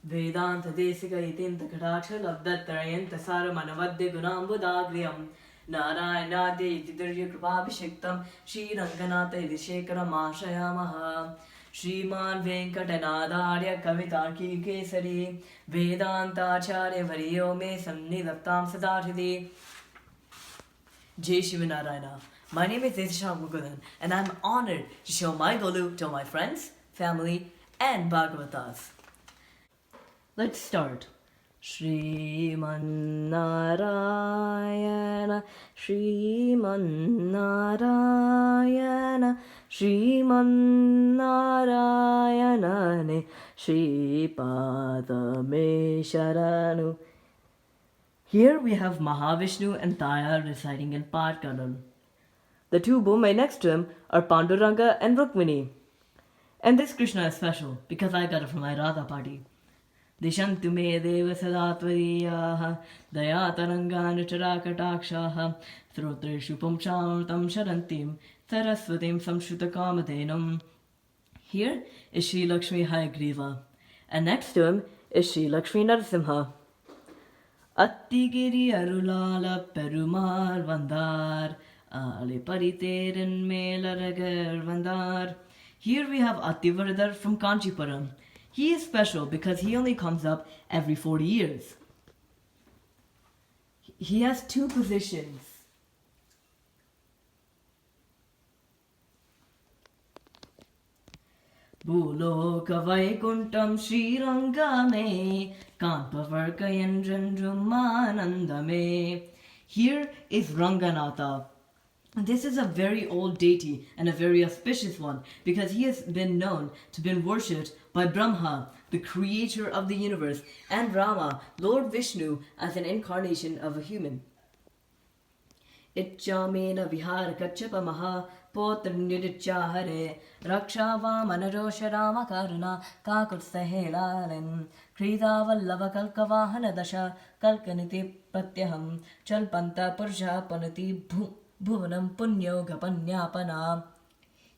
Vedanta Desika Itinta Kadaksha Labdatrayanta Saramanavadya Gunambudagriam Narayanadia Tidirya Krupabhishiktam Shri Ranganatha Idishekara Mashayamaha Shriman Venkatanadharya Kavitarki Kesari Vedanta Acharya Variyo Me Samnidattam Sadarshidi. Jai Shivanarayana. My name is Desha Mukudan and I'm honored to show my Golu to my friends, family and Bhagavatas. Let's start. Shriman Narayana, Shriman Narayana, Shriman Narayana, ne Shripada me Sharanu. Here we have Mahavishnu and Taya reciting in Patkanam. The two women next to him are Panduranga and Rukmini. And this Krishna is special because I got it from my Radha party. Dishantu me deva sadatvariyah dayataranganucharakatakshaha srotreshu pumshamtam sharantim saraswatim samshrutakamadhenam. Here is Sri Lakshmi Hayagriva, and next to him is Sri Lakshmi Narasimha. Attigiri arulala perumar vandar ale pariteren melaragar vandar. Here we have Attivaradar from Kanchipuram. He is special because he only comes up every 40 years. He has two positions. Bhuloka Vaikuntam Srirangame Kampavakaryanjandramanandame. Here is Ranganatha. This is a very old deity and a very auspicious one because he has been known to be worshipped by Brahma, the creator of the universe, and Rama, Lord Vishnu, as an incarnation of a human. Itchamena vihara kachapa maha potra nidicchahare rakshava manarosha rama karuna kakut sahelalin krita vallava kalkavahana dasha kalkaniti pratyaham chalpanta purja panati bhuvanam punyoga panyapana.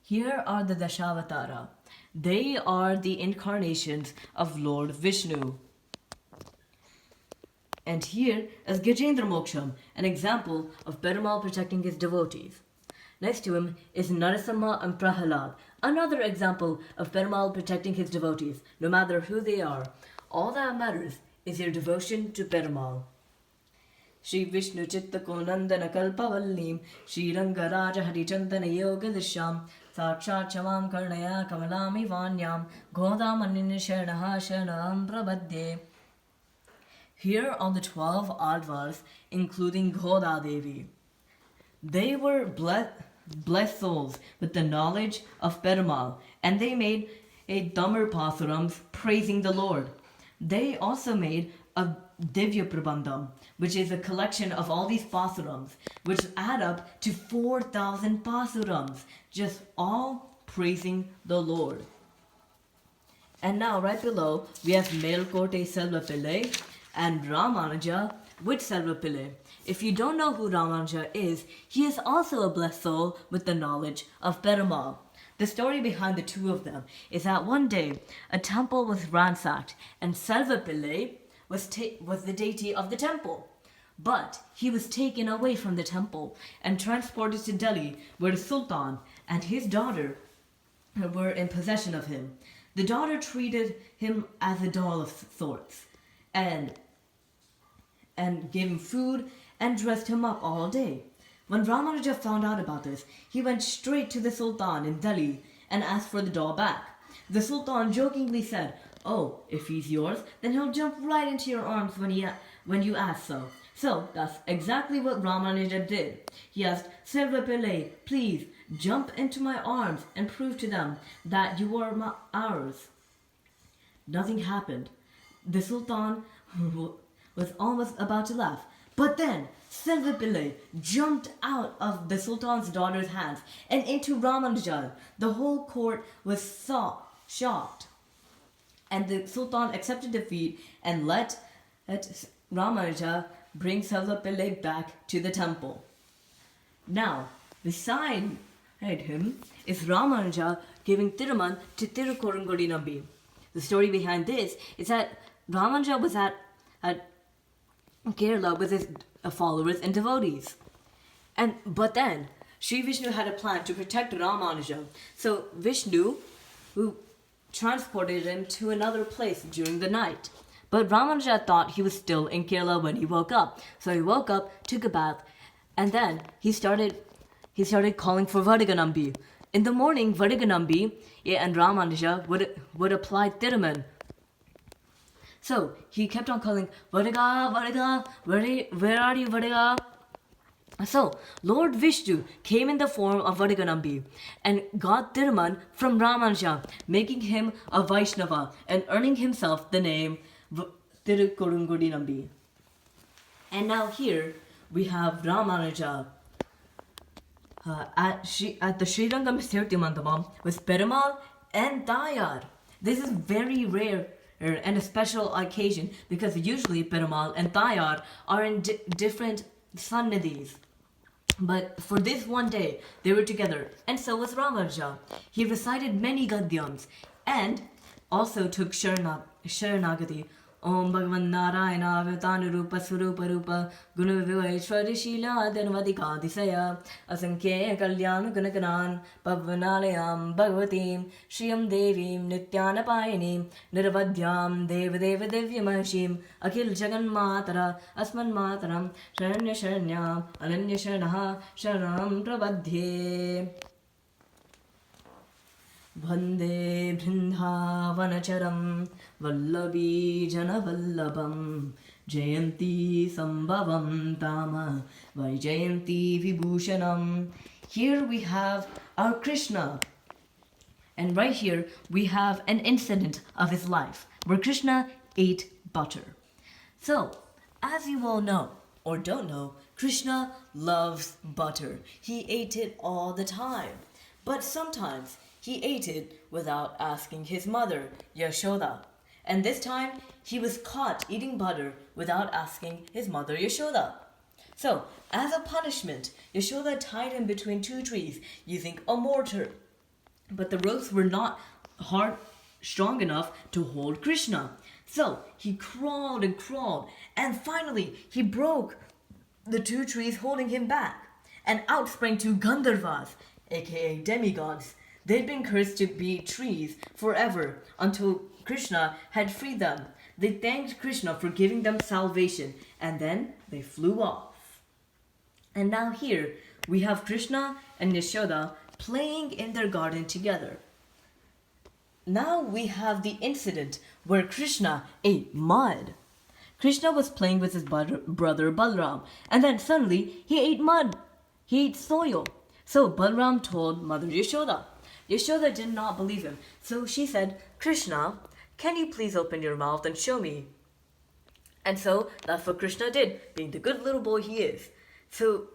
Here are the Dashavatara. They are the incarnations of Lord Vishnu. And here is Gajendra Moksham, an example of Perumal protecting his devotees. Next to him is Narasimha and Prahalad, another example of Perumal protecting his devotees, no matter who they are. All that matters is your devotion to Perumal. Shri Vishnu Chitta Konandana Kalpavallim Shri Rangaraja Harichandana Yoga Disham Sakshat Chamam Karnaya Kamalami Vanyam Godamanini Sharnaha Sharnam Prabhadye. Here are the 12 Advars, including Goda Devi. They were blessed souls with the knowledge of Perumal, and they made a Damar Pasurams praising the Lord. They also made a Divya Prabandham, which is a collection of all these pasurams, which add up to 4,000 pasurams, just all praising the Lord. And now right below, we have Melkote Selva Pillai and Ramanuja with Selva Pillai. If you don't know who Ramanuja is, he is also a blessed soul with the knowledge of Perumal. The story behind the two of them is that one day, a temple was ransacked and Selva Pillai was the deity of the temple. But he was taken away from the temple and transported to Delhi, where the Sultan and his daughter were in possession of him. The daughter treated him as a doll of sorts and gave him food and dressed him up all day. When Ramanuja found out about this, he went straight to the Sultan in Delhi and asked for the doll back. The Sultan jokingly said, "Oh, if he's yours, then he'll jump right into your arms when you ask so." So that's exactly what Ramanuja did. He asked, "Selva Pillai, please jump into my arms and prove to them that you are ours." Nothing happened. The Sultan was almost about to laugh. But then Selva Pillai jumped out of the Sultan's daughter's hands and into Ramanuja. The whole court was shocked. And the Sultan accepted defeat and let Ramanuja bring Selva Pillai back to the temple. Now, beside him is Ramanuja giving Tiruman to Tirukorungodi Nambi. The story behind this is that Ramanuja was at Kerala with his followers and devotees. But then Sri Vishnu had a plan to protect Ramanuja. So Vishnu, who transported him to another place during the night. But Ramanuja thought he was still in Kerala when he woke up. So he woke up, took a bath, and then he started calling for Vadaganambi. In the morning, Vadaganambi and Ramanuja would apply Thiruman. So he kept on calling, Vadaga, Vadaga, where are you, Vadaga? So Lord Vishnu came in the form of Vadaganambi and got Thiruman from Ramanuja, making him a Vaishnava and earning himself the name Tirukurungudi Nambi. And now here we have Ramanuja at the Srirangam Sthirti Mandapam with Perumal and Tayar. This is very rare and a special occasion because usually Perumal and Tayar are in different sannidhis. But for this one day, they were together, and so was Ramanuja. He recited many gadyams and also took Sharanagati. Om Bhagavan Narayana Avatana Rupa Swarupa Rupa Guna Viveshwari Shila Dhanvadika Disaya Asankya Kalyan Gunakanan Pavanalayam Bhagavatim Shriyam Devim Nityanapayini Nirvadhyam Devadeva Divyamashim Akhil Jagan Matara Asman Mataram Sharanya Sharanyam Ananya Sharanaha Sharanam Prabhadhye Vande Brindhavanacharam Vallabi Janavallabham Jayanti Sambhavam Tama Vaijayanti Vibhushanam. Here we have our Krishna. And right here we have an incident of his life where Krishna ate butter. So, as you all know or don't know, Krishna loves butter. He ate it all the time. But sometimes he ate it without asking his mother, Yashoda. And this time, he was caught eating butter without asking his mother, Yashoda. So, as a punishment, Yashoda tied him between two trees using a mortar. But the ropes were not strong enough to hold Krishna. So, he crawled and crawled, and finally, he broke the two trees holding him back. And out sprang two Gandharvas, aka demigods. They'd been cursed to be trees forever until Krishna had freed them. They thanked Krishna for giving them salvation, and then they flew off. And now here we have Krishna and Yashoda playing in their garden together. Now we have the incident where Krishna ate mud. Krishna was playing with his brother Balram, and then suddenly he ate mud. He ate soil. So Balram told Mother Yashoda. Yashoda did not believe him, so she said, Krishna, can you please open your mouth and show me? And so that's what Krishna did, being the good little boy he is. So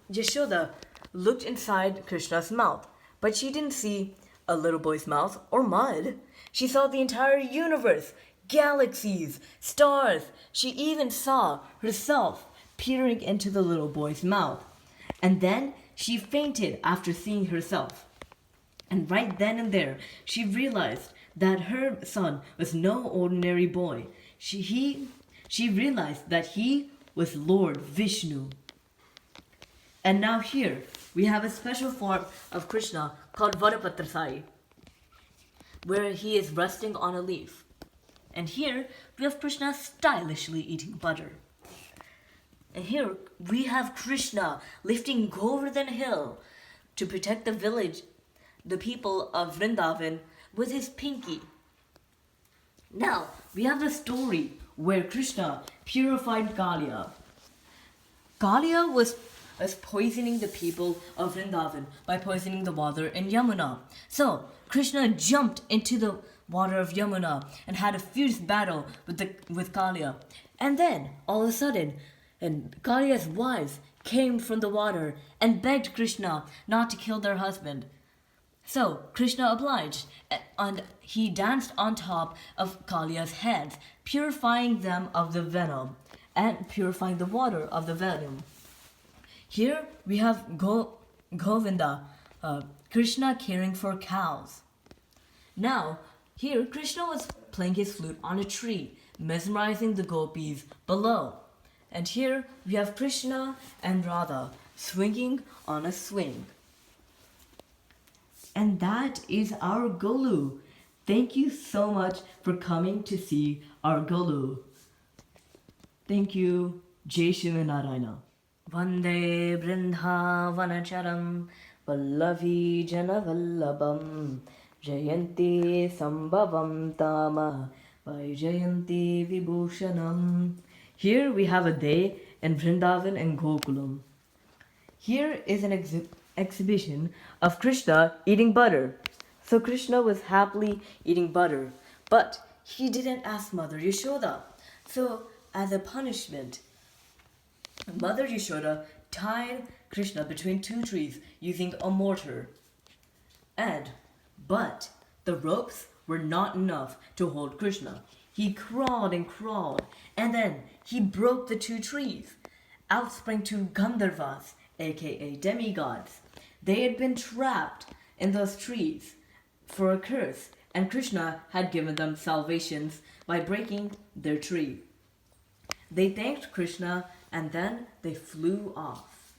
Yashoda looked inside Krishna's mouth, but she didn't see a little boy's mouth or mud. She saw the entire universe, galaxies, stars. She even saw herself peering into the little boy's mouth. And then she fainted after seeing herself. And right then and there, she realized that her son was no ordinary boy. She realized that he was Lord Vishnu. And now here, we have a special form of Krishna called Vadapatrasai, where he is resting on a leaf. And here, we have Krishna stylishly eating butter. And here, we have Krishna lifting Govardhan Hill to protect the village, the people of Vrindavan, with his pinky. Now, we have the story where Krishna purified Kalia. Kalia was poisoning the people of Vrindavan by poisoning the water in Yamuna. So, Krishna jumped into the water of Yamuna and had a fierce battle with Kalia. And then, all of a sudden, Kalia's wives came from the water and begged Krishna not to kill their husband. So Krishna obliged, and he danced on top of Kalia's heads, purifying them of the venom and purifying the water of the venom. Here we have Govinda, Krishna caring for cows. Now, here Krishna was playing his flute on a tree, mesmerizing the gopis below. And here we have Krishna and Radha swinging on a swing. And that is our Golu. Thank you so much for coming to see our Golu. Thank you. Jai Shiva Narayana. Vande Brindhavanacharam Vallavi Janavallabham Jayanti Sambhavam Tama Vaijayanti Vibhushanam. Here we have a day in Vrindavan and Gokulam. Here is an exhibition of Krishna eating butter. So Krishna was happily eating butter, but he didn't ask Mother Yashoda. So as a punishment, Mother Yashoda tied Krishna between two trees using a mortar. But the ropes were not enough to hold Krishna. He crawled and crawled, and then he broke the two trees. Out sprang two Gandharvas, aka demigods. They had been trapped in those trees for a curse, and Krishna had given them salvations by breaking their tree. They thanked Krishna and then they flew off.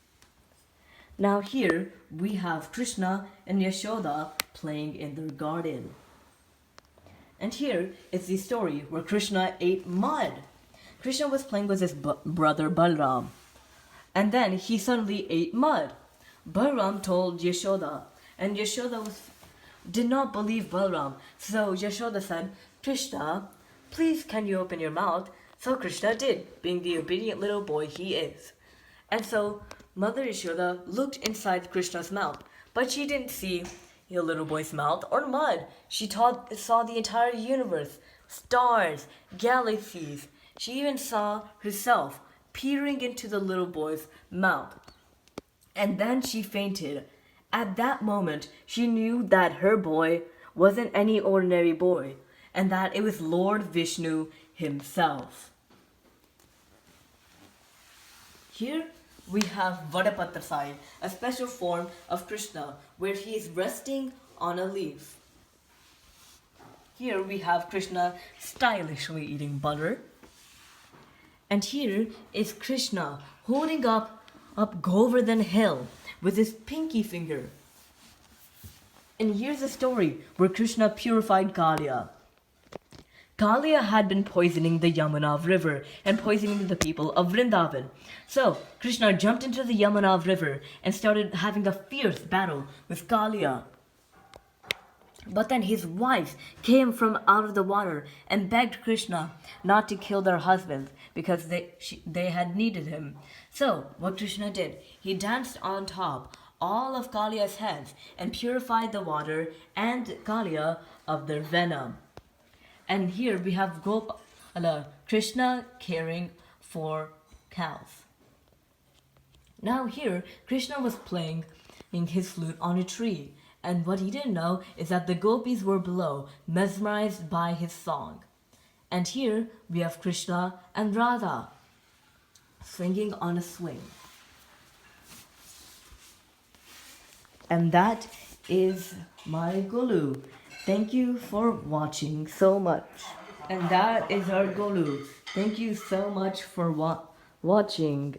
Now here we have Krishna and Yashoda playing in their garden. And here is the story where Krishna ate mud. Krishna was playing with his brother Balram, and then he suddenly ate mud. Balram told Yashoda, and Yashoda did not believe Balram. So Yashoda said, Krishna, please can you open your mouth? So Krishna did, being the obedient little boy he is. And so Mother Yashoda looked inside Krishna's mouth, but she didn't see the little boy's mouth or mud. She saw the entire universe, stars, galaxies. She even saw herself peering into the little boy's mouth. And then she fainted. At that moment, she knew that her boy wasn't any ordinary boy, and that it was Lord Vishnu himself. Here we have Vadapatrasai, a special form of Krishna, where he is resting on a leaf. Here we have Krishna stylishly eating butter. And here is Krishna holding up Govardhan Hill with his pinky finger. And here's a story where Krishna purified Kalia. Kalia had been poisoning the Yamuna river and poisoning the people of Vrindavan. So Krishna jumped into the Yamuna river and started having a fierce battle with Kalia. But then his wives came from out of the water and begged Krishna not to kill their husbands because they had needed him. So what Krishna did, he danced on top all of Kalia's heads and purified the water and Kalia of their venom. And here we have Krishna caring for cows. Now here, Krishna was playing his flute on a tree. And what he didn't know is that the gopis were below, mesmerized by his song. And here we have Krishna and Radha swinging on a swing. And that is my Golu. Thank you for watching so much. And that is our Golu. Thank you so much for watching.